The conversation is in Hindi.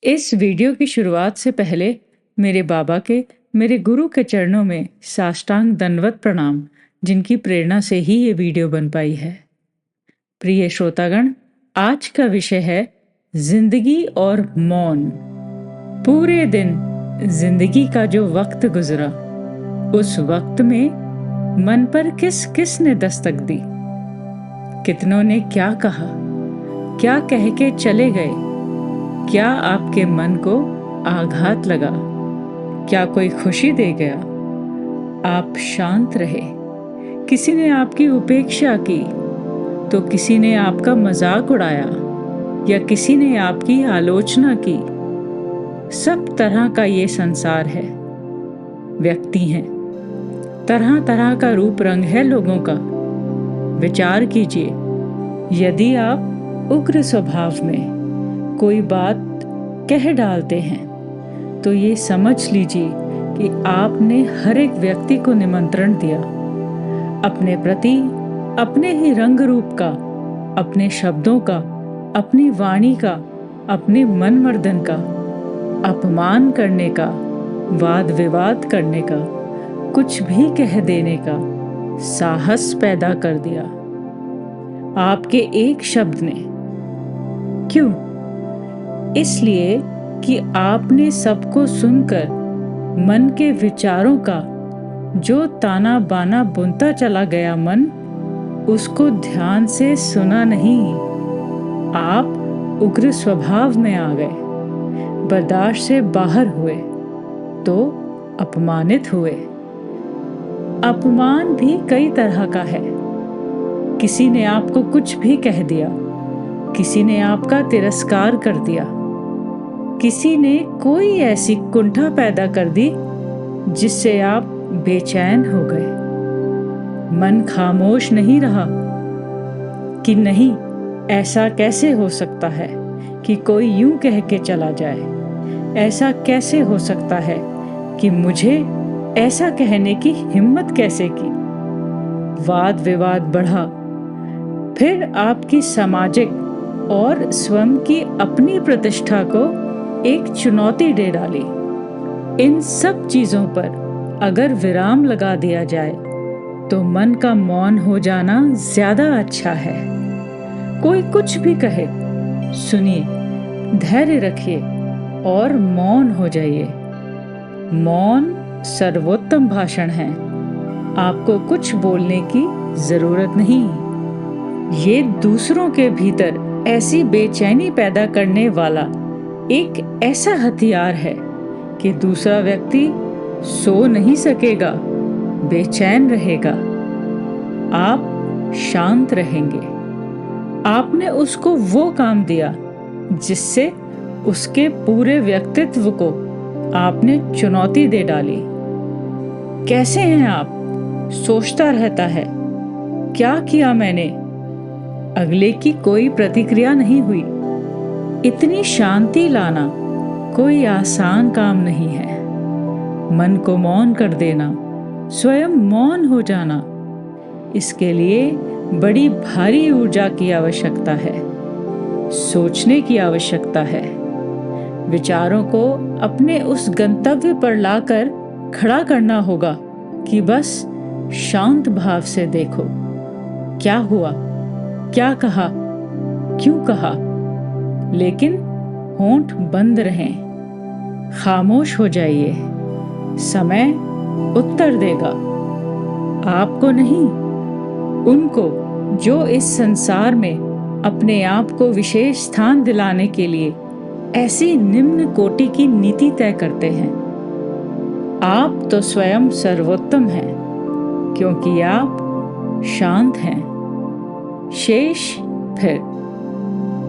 इस वीडियो की शुरुआत से पहले मेरे बाबा के, मेरे गुरु के चरणों में साष्टांग दंडवत प्रणाम, जिनकी प्रेरणा से ही ये वीडियो बन पाई है। प्रिय श्रोतागण, आज का विषय है जिंदगी और मौन। पूरे दिन जिंदगी का जो वक्त गुजरा, उस वक्त में मन पर किस किस ने दस्तक दी। कितनों ने क्या कहा, क्या कह के चले गए, क्या आपके मन को आघात लगा, क्या कोई खुशी दे गया। आप शांत रहे। किसी ने आपकी उपेक्षा की तो किसी ने आपका मजाक उड़ाया या किसी ने आपकी आलोचना की। सब तरह का ये संसार है। व्यक्ति हैं, तरह तरह का रूप रंग है लोगों का। विचार कीजिए, यदि आप उग्र स्वभाव में कोई बात कह डालते हैं तो ये समझ लीजिए कि आपने हर एक व्यक्ति को निमंत्रण दिया अपने प्रति, अपने ही रंग रूप का, अपने शब्दों का, अपनी वाणी का, अपने मनमर्दन का अपमान करने का, वाद विवाद करने का, कुछ भी कह देने का साहस पैदा कर दिया आपके एक शब्द ने। क्यों? इसलिए कि आपने सबको सुनकर मन के विचारों का जो ताना बाना बुनता चला गया मन, उसको ध्यान से सुना नहीं। आप उग्र स्वभाव में आ गए, बर्दाश्त से बाहर हुए तो अपमानित हुए। अपमान भी कई तरह का है। किसी ने आपको कुछ भी कह दिया, किसी ने आपका तिरस्कार कर दिया, किसी ने कोई ऐसी कुंठा पैदा कर दी जिससे आप बेचैन हो गए। मन खामोश नहीं रहा कि नहीं, ऐसा कैसे हो सकता है कि कोई यूं कह के चला जाए। ऐसा कैसे हो सकता है कि मुझे ऐसा कहने की हिम्मत कैसे की। वाद विवाद बढ़ा। फिर आपकी सामाजिक और स्वयं की अपनी प्रतिष्ठा को एक चुनौती दे डाली। इन सब चीजों पर अगर विराम लगा दिया जाए तो मन का मौन हो जाना ज्यादा अच्छा है। कोई कुछ भी कहे, सुनिए, धैर्य रखिए और मौन हो जाइए। मौन सर्वोत्तम भाषण है। आपको कुछ बोलने की जरूरत नहीं। ये दूसरों के भीतर ऐसी बेचैनी पैदा करने वाला एक ऐसा हथियार है कि दूसरा व्यक्ति सो नहीं सकेगा, बेचैन रहेगा। आप शांत रहेंगे। आपने उसको वो काम दिया जिससे उसके पूरे व्यक्तित्व को आपने चुनौती दे डाली। कैसे हैं आप? सोचता रहता है, क्या किया मैंने? अगले की कोई प्रतिक्रिया नहीं हुई। इतनी शांति लाना कोई आसान काम नहीं है। मन को मौन कर देना, स्वयं मौन हो जाना, इसके लिए बड़ी भारी ऊर्जा की आवश्यकता है। सोचने की आवश्यकता है। विचारों को अपने उस गंतव्य पर लाकर खड़ा करना होगा कि बस शांत भाव से देखो, क्या हुआ, क्या कहा, क्यों कहा। लेकिन होंठ बंद रहें, खामोश हो जाइए। समय उत्तर देगा, आपको नहीं, उनको जो इस संसार में अपने आप को विशेष स्थान दिलाने के लिए ऐसी निम्न कोटि की नीति तय करते हैं। आप तो स्वयं सर्वोत्तम हैं, क्योंकि आप शांत हैं। शेष फिर